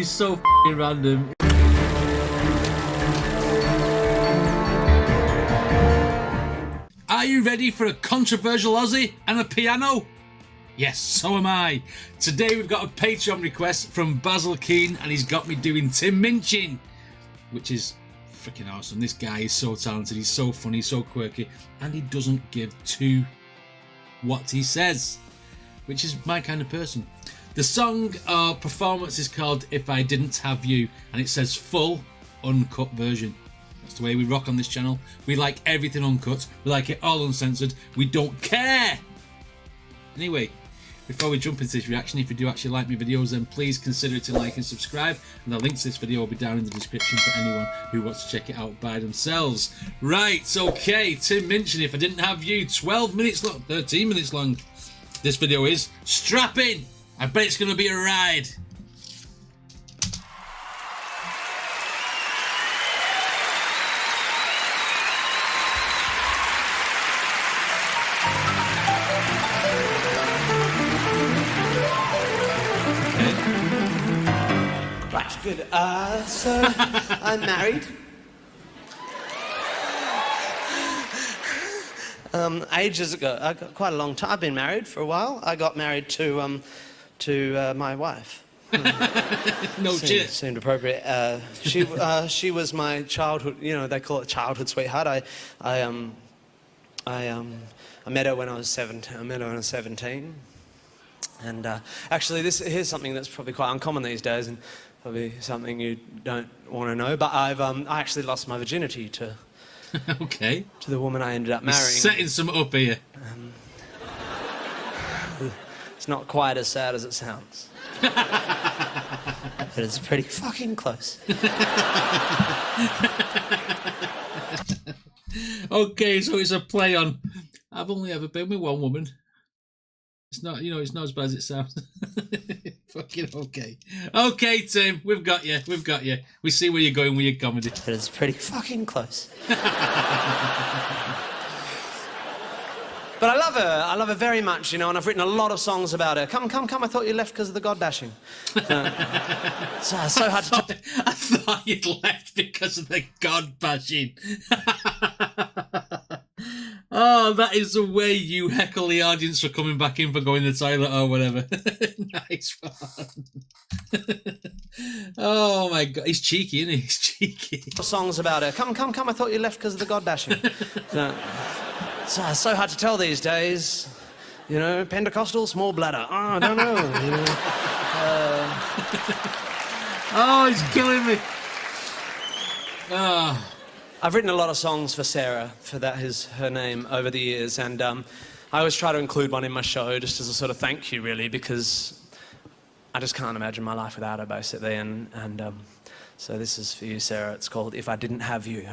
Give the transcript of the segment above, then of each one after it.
He's so f***ing random. Are you ready for a controversial Aussie and a piano? Yes, so am I. Today we've got a Patreon request from Basil Keane, and he's got me doing Tim Minchin, which is freaking awesome. This guy is so talented, he's so funny, so quirky, and he doesn't give two what he says, which is my kind of person. The song or performance is called If I Didn't Have You, and it says full uncut version. That's the way we rock on this channel. We like everything uncut, we like it all uncensored, we don't care. Anyway, before we jump into this reaction, if you do actually like my videos, then please consider to like and subscribe, and the link to this video will be down in the description for anyone who wants to check it out by themselves. Right, okay, Tim Minchin, If I Didn't Have You, 12 minutes long, 13 minutes long. This video is. Strap in! I bet it's going to be a ride. Right, good. So I'm married. Ages ago, I got quite a long time. I've been married for a while. I got married to my wife. No shit. Seemed appropriate. She was my childhood. You know, they call it childhood sweetheart. I met her when I was 17. I met her when I was 17. And actually, here's something that's probably quite uncommon these days, and probably something you don't want to know. But I actually lost my virginity to. Okay. To the woman I ended up marrying. You're setting some up here. It's not quite as sad as it sounds. But it's pretty fucking close. Okay, so it's a play on I've only ever been with one woman. It's not, you know, it's not as bad as it sounds. Fucking okay. Okay, Tim, we've got you. We've got you. We see where you're going with your comedy. But it's pretty fucking close. But I love her. I love her very much, you know, and I've written a lot of songs about her. Come, come, come, I thought you left because of the God bashing. So hard to... I thought you'd left because of the God bashing. Oh, that is the way you heckle the audience for coming back in for going to the toilet or whatever. Nice one. Oh my God, he's cheeky, isn't he? He's cheeky. Songs about her. Come, come, come, I thought you left because of the God bashing. So hard to tell these days. You know, Pentecostal, small bladder. Oh, I don't know. You know. Oh, he's killing me. Oh. I've written a lot of songs for Sarah, for that is her name, over the years, and I always try to include one in my show just as a sort of thank you, really, because I just can't imagine my life without her, basically, and so this is for you, Sarah. It's called If I Didn't Have You.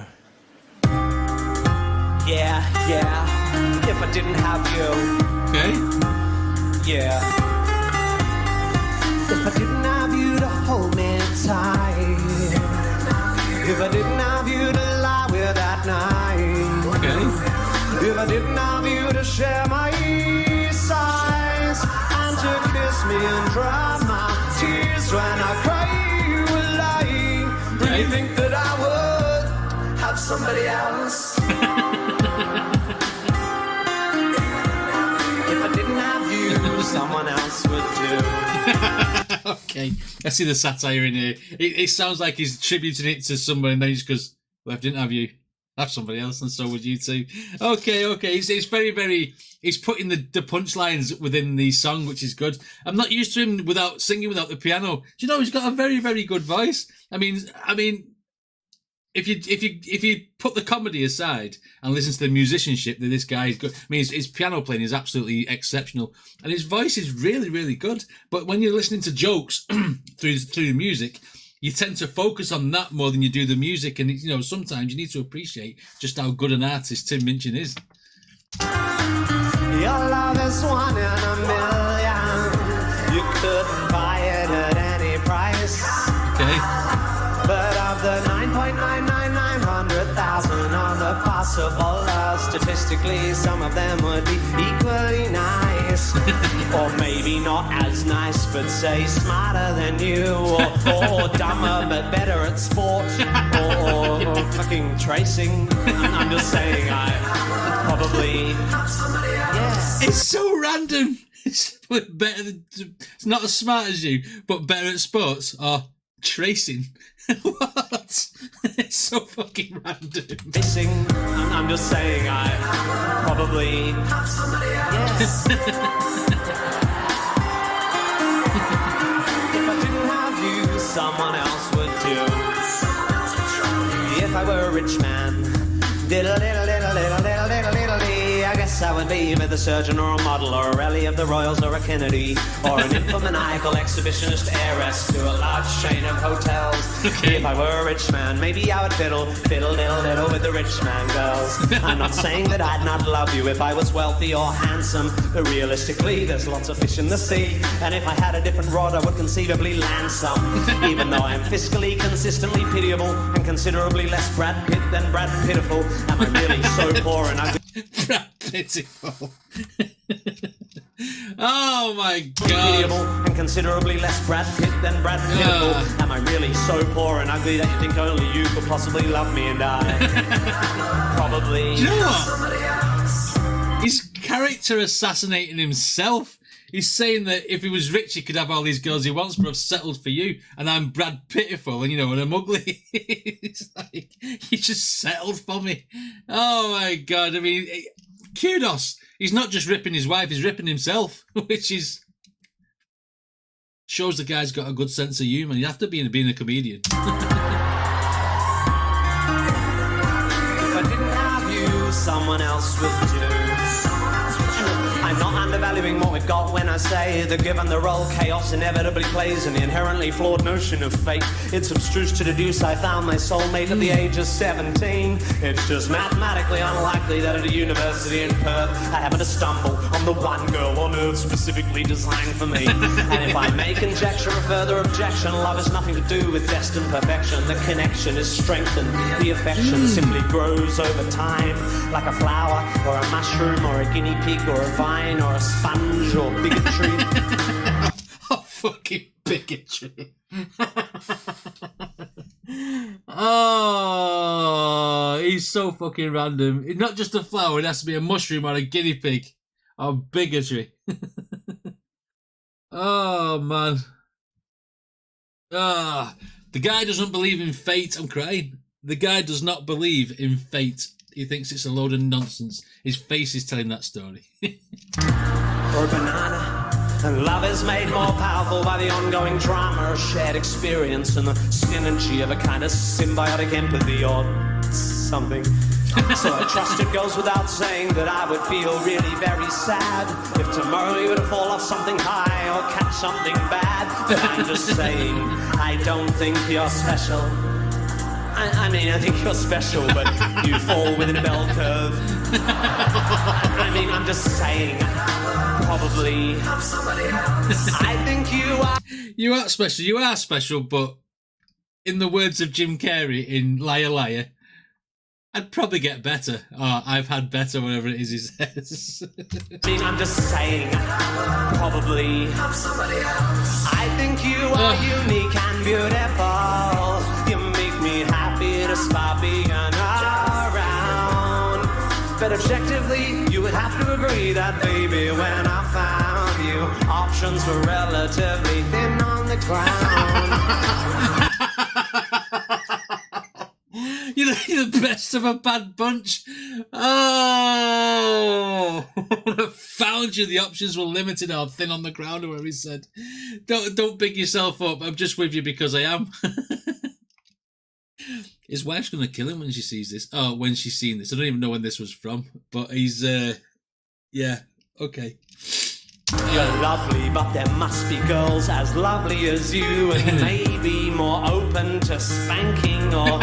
Yeah, yeah, if I didn't have you. Okay. Yeah. If I didn't have you to hold me tight. If I didn't have you to lie with at night. Okay. If I didn't have you to share my sighs and to kiss me and dry my tears when I cry you a lie. Do you think that I would have somebody else? If I didn't have you, someone else would do. Okay, I see the satire in here. It sounds like he's attributing it to somebody, and then he just goes, well, if I didn't have you, have somebody else, and so would you too. Okay. It's very, very... He's putting the punchlines within the song, which is good. I'm not used to him singing without the piano. Do you know, he's got a very, very good voice. I mean, if you put the comedy aside and listen to the musicianship that this guy is good, I mean, his piano playing is absolutely exceptional, and his voice is really, really good. But when you're listening to jokes through the music, you tend to focus on that more than you do the music, and you know, sometimes you need to appreciate just how good an artist Tim Minchin is. Your love is one in a million. You couldn't buy it at any price. Okay. But of the 9,999,100,000 of the possible statistics realistically, some of them would be equally nice. Or maybe not as nice, but say smarter than you. Or dumber, but better at sport. Or fucking tracing. I'm just saying I probably... Yeah. It's so random. It's better than, it's not as smart as you, but better at sports or tracing. What? It's so fucking random. Tracing. I'm just saying I probably... Yes. If I didn't have you, someone else would do. If I were a rich man, I guess I would be with a surgeon or a model or a rally of the Royals or a Kennedy or an infomaniacal exhibitionist heiress to a large chain of hotels. Okay. If I were a rich man, maybe I would fiddle with the rich man girls. I'm not saying that I'd not love you if I was wealthy or handsome, but realistically there's lots of fish in the sea, and if I had a different rod I would conceivably land some. Even though I'm fiscally consistently pitiable and considerably less Brad Pitt than Brad Pitiful, am I really so poor and ugly? Brad Pitiful. Oh my god. Pitiable and considerably less Brad Pitt than Brad Pitiful. Am I really so poor and ugly that you think only you could possibly love me, and I probably... Do you know what? His character assassinating himself. He's saying that if he was rich, he could have all these girls he wants, but I've settled for you, and I'm Brad Pitiful, and and I'm ugly. It's like, he just settled for me. Oh my god, I mean, kudos. He's not just ripping his wife, he's ripping himself, which is... shows the guy's got a good sense of humour. You have to be being a comedian. If I didn't have you, someone else would do. I'm not undervaluing what we've got when I say that given the role chaos inevitably plays in the inherently flawed notion of fate, it's abstruse to deduce I found my soulmate at the age of 17. It's just mathematically unlikely that at a university in Perth I happen to stumble on the one girl on earth specifically designed for me. And if I may conjecture a further objection, love has nothing to do with destined perfection. The connection is strengthened, the affection simply grows over time, like a flower or a mushroom or a guinea pig or a vine or a sponge or bigotry. Oh, fucking bigotry. Oh, he's so fucking random. It's not just a flower, it has to be a mushroom or a guinea pig. Or bigotry. Oh, man. Ah, the guy doesn't believe in fate. I'm crying. The guy does not believe in fate. He thinks it's a load of nonsense. His face is telling that story. Or a banana. And love is made more powerful by the ongoing drama of shared experience and the synergy of a kind of symbiotic empathy or something. So I trust it goes without saying that I would feel really very sad if tomorrow you were to fall off something high or catch something bad. But I'm just saying, I don't think you're special. I mean, I think you're special, but you fall within a bell curve. I mean, I'm just saying, probably. I think you are. You are special. You are special, but in the words of Jim Carrey in Liar Liar, I'd probably get better. Or I've had better, whatever it is he says. I mean, I'm just saying, probably. I think you are unique and beautiful. You make me happy despite being around. But objectively, you would have to agree that, baby, when I found you, options were relatively thin on the ground. You're the best of a bad bunch. Oh, when I found you, the options were limited or thin on the ground, or whatever he said. Don't big yourself up. I'm just with you because I am. His wife's going to kill him when she sees this. Oh, when she's seen this. I don't even know when this was from, but he's, yeah, okay. You're lovely, but there must be girls as lovely as you and maybe more open to spanking or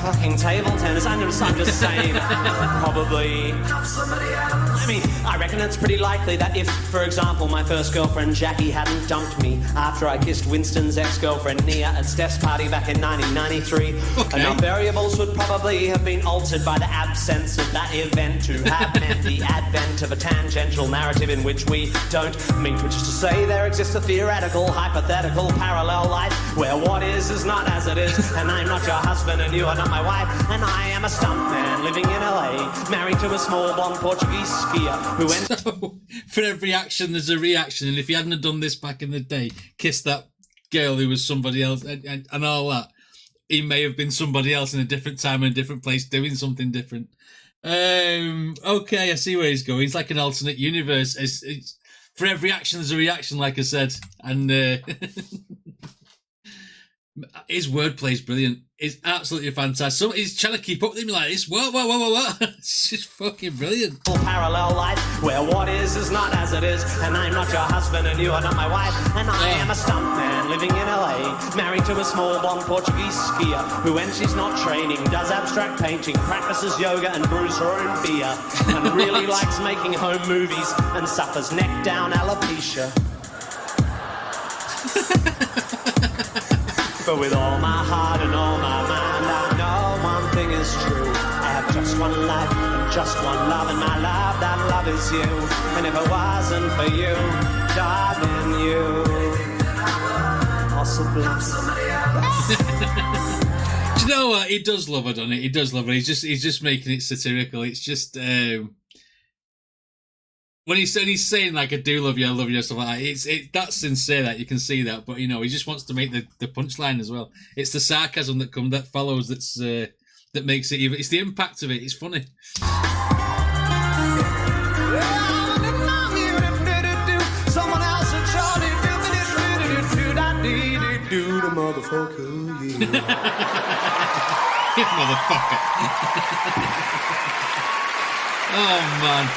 fucking table tennis. I'm just saying, probably. I mean, I reckon it's pretty likely that if, for example, my first girlfriend Jackie hadn't dumped me after I kissed Winston's ex-girlfriend Nia at Steph's party back in 1993, enough variables would probably have been altered by the absence of that event to have meant the advent of a tangential narrative in which we don't meet, which is to say there exists a theoretical, hypothetical, parallel life where what is not as it is, and I'm not your husband and you are not my wife, and I am a stuntman living in LA, married to a small blonde Portuguese skier who went... So, for every action there's a reaction, and if you hadn't have done this back in the day, kissed that girl who was somebody else and all that, he may have been somebody else in a different time and a different place doing something different. Okay, I see where he's going. It's like an alternate universe. It's for every action there's a reaction, like I said, and his wordplay is brilliant. It's absolutely fantastic. He's trying to keep up with him like this. What? It's just fucking brilliant. Parallel life where what is not as it is, and I'm not your husband and you are not my wife, and I am a stuntman living in LA, married to a small blonde Portuguese skier who, when she's not training, does abstract painting, practices yoga and brews her own beer, and really likes making home movies and suffers neck down alopecia. But with all my heart and all my mind, I know one thing is true. I have just one life and just one love, and my love, that love is you. And if it wasn't for you, darling, you possibly. Do you know what? He does love her, doesn't he? He does love her. He's just making it satirical. It's just when he's saying like I do love you, stuff like that. That's sincere. That you can see that, but you know he just wants to make the punchline as well. It's the sarcasm that follows that makes it even. It's the impact of it. It's funny. Someone else would surely do the motherfucker. You motherfucker. Oh man.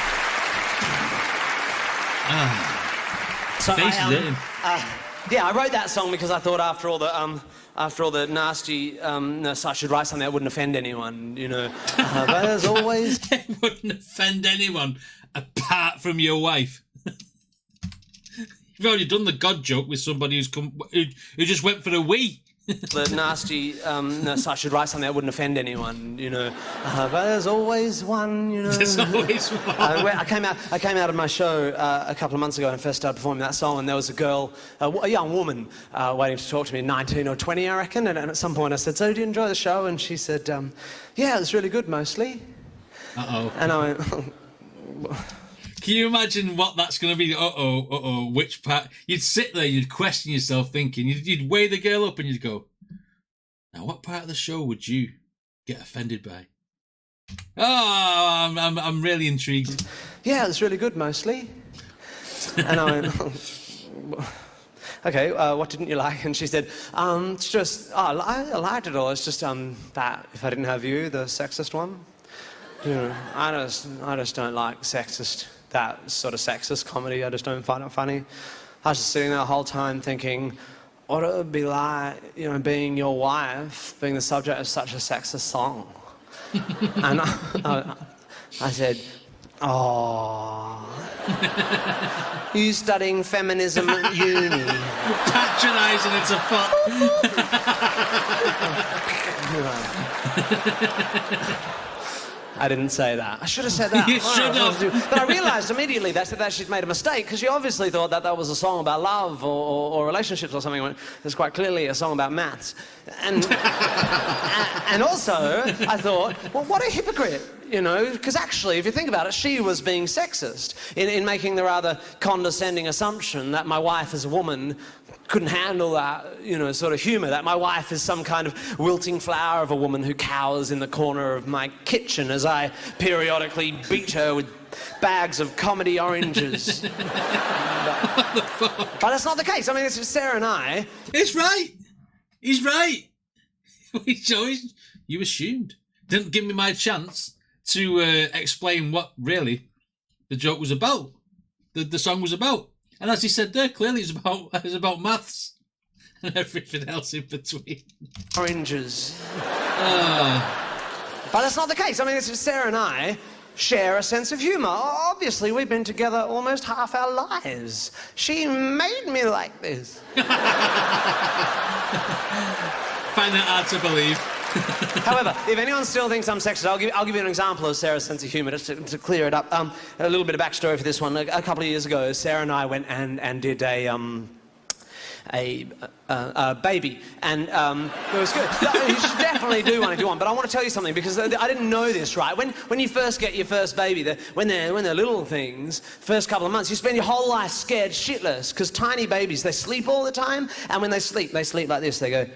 So I wrote that song because I thought after all the nastiness, I should write something that wouldn't offend anyone, you know. But there's always... It wouldn't offend anyone apart from your wife. You've already done the God joke with somebody who just went for a wee. The nastiness, I should write something that wouldn't offend anyone, you know. But there's always one, you know. There's always one. I came out of my show a couple of months ago and I first started performing that song, and there was a girl, a young woman, waiting to talk to me, 19 or 20, I reckon. And at some point I said, "So, do you enjoy the show?" And she said, "Yeah, it was really good, mostly." Uh-oh. And I went... Can you imagine what that's going to be? Which part? You'd sit there, you'd question yourself thinking, you'd weigh the girl up and you'd go, now what part of the show would you get offended by? Oh, I'm really intrigued. Yeah, it was really good, mostly. And I went, okay, what didn't you like? And she said, it's just, I liked it all. It's just that if I didn't have you, the sexist one. You know, I just don't like that sort of sexist comedy. I just don't find it funny. I was just sitting there the whole time thinking, what it would be like, you know, being your wife, being the subject of such a sexist song. And I said, oh, you studying feminism at uni? Patronising, it's a fuck. I didn't say that. I should have said that. You should have. But I realised immediately that she'd made a mistake, because she obviously thought that was a song about love or relationships or something. It's quite clearly a song about maths. And also, I thought, well, what a hypocrite, you know, because actually, if you think about it, she was being sexist in making the rather condescending assumption that my wife as a woman couldn't handle that, you know, sort of humour, that my wife is some kind of wilting flower of a woman who cowers in the corner of my kitchen as I periodically beat her with bags of comedy oranges. But that's not the case. I mean, it's Sarah and I. It's right. He's right. You assumed. Didn't give me my chance to explain what really the joke was about, the song was about. And as he said there, clearly it's about maths. and everything else in between. Oranges. Oh. But that's not the case. I mean, Sarah and I share a sense of humour. Obviously, we've been together almost half our lives. She made me like this. Find that hard to believe. However, if anyone still thinks I'm sexist, I'll give you an example of Sarah's sense of humour, just to clear it up. A little bit of backstory for this one. A couple of years ago, Sarah and I went and did a baby, and it was good. You should definitely do one if you want. But I want to tell you something, because I didn't know this, right? When you first get your first baby, when they're little things, first couple of months, you spend your whole life scared shitless, because tiny babies, they sleep all the time, and when they sleep like this. They go.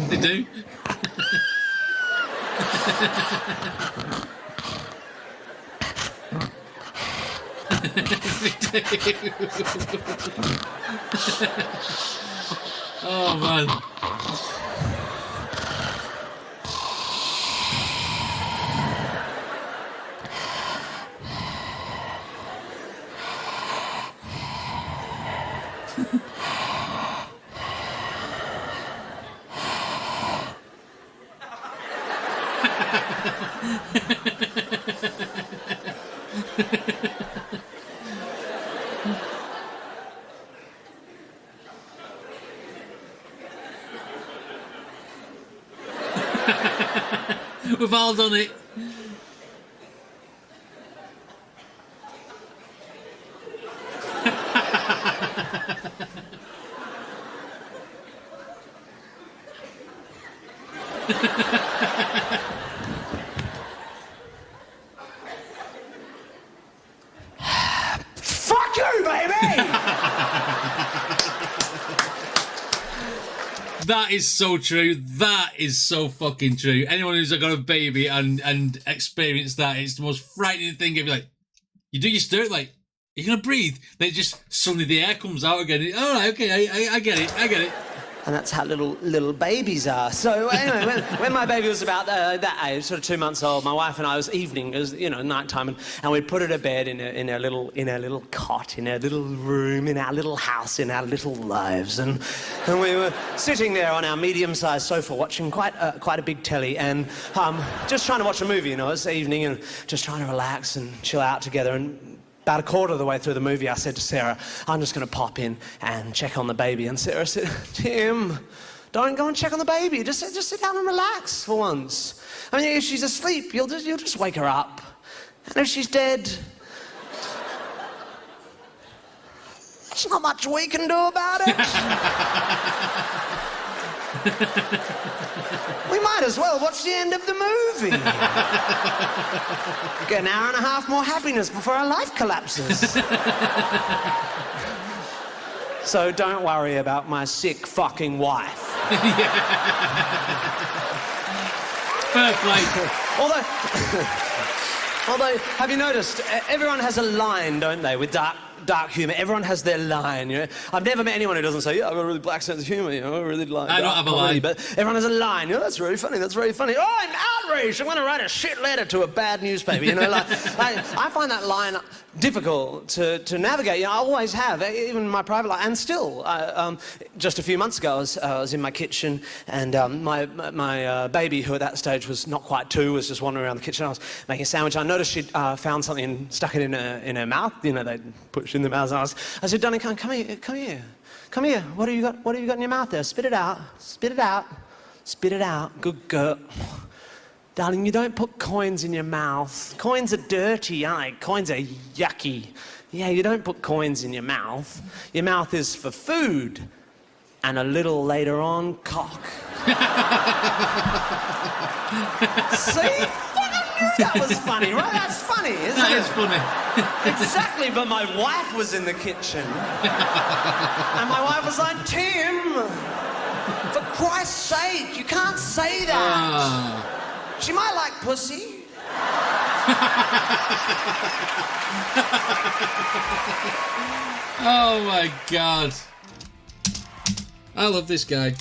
They do. Oh man. We've all done it. Fuck you, baby! That is so true. That is so fucking true. Anyone who's got a baby and experienced that, it's the most frightening thing. If you're like, you do your stir, like, you're gonna breathe, then just suddenly the air comes out again. All right, okay, I get it. And that's how little babies are. So anyway, when my baby was about that age, sort of 2 months old, my wife and I, it was nighttime, and we put her to bed in our little cot, in our little room, in our little house, in our little lives, and we were sitting there on our medium-sized sofa watching quite a big telly, and just trying to watch a movie. It's evening, and just trying to relax and chill out together. And about a quarter of the way through the movie, I said to Sarah, I'm just going to pop in and check on the baby. And Sarah said, Tim, don't go and check on the baby. Just sit down and relax for once. I mean, if she's asleep, you'll just wake her up. And if she's dead, there's not much we can do about it. We might as well watch the end of the movie. Get an hour and a half more happiness before our life collapses. So don't worry about my sick fucking wife. Fair play. Although, have you noticed, everyone has a line, don't they, with dark humour. Everyone has their line, I've never met anyone who doesn't say, yeah, I've got a really black sense of humour, I really like I don't have a line. But everyone has a line, that's really funny, that's very funny. Oh, I'm outraged, I'm going to write a shit letter to a bad newspaper, I find that line difficult to navigate. I always have, even in my private life, and still. Just a few months ago, I was in my kitchen, and my baby, who at that stage was not quite 2, was just wandering around the kitchen. I was making a sandwich. I noticed she'd found something and stuck it in her mouth. They push in the mouth. And I said, darling, come here. What have you got in your mouth there? Spit it out. Good girl. Darling, you don't put coins in your mouth. Coins are dirty, aren't they? Coins are yucky. Yeah, you don't put coins in your mouth. Your mouth is for food. And a little later on, cock. See? Fucking knew that was funny, right? That's funny, isn't it? That is funny. Exactly, but my wife was in the kitchen. And my wife was like, Tim, for Christ's sake, you can't say that. She might like pussy. Oh my God. I love this guy.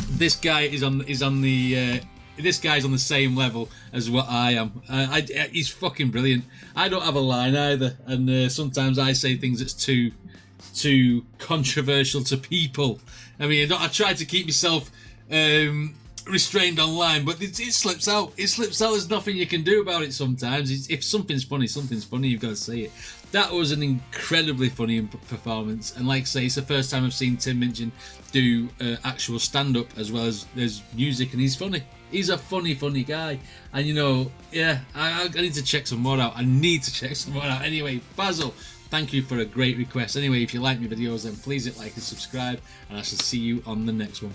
This guy is on the this guy's on the same level as what I am. He's fucking brilliant. I don't have a line either, and sometimes I say things that's too controversial to people. I mean, I try to keep myself restrained online, but it slips out. It slips out. There's nothing you can do about it sometimes. If something's funny, something's funny. You've got to say it. That was an incredibly funny performance, and like I say, it's the first time I've seen Tim Minchin do actual stand-up as well as there's music, and he's funny. He's a funny guy, and you know, yeah, I need to check some more out. I need to check some more out. Anyway, Basil, thank you for a great request. Anyway, if you like my videos, then please hit like and subscribe, and I shall see you on the next one.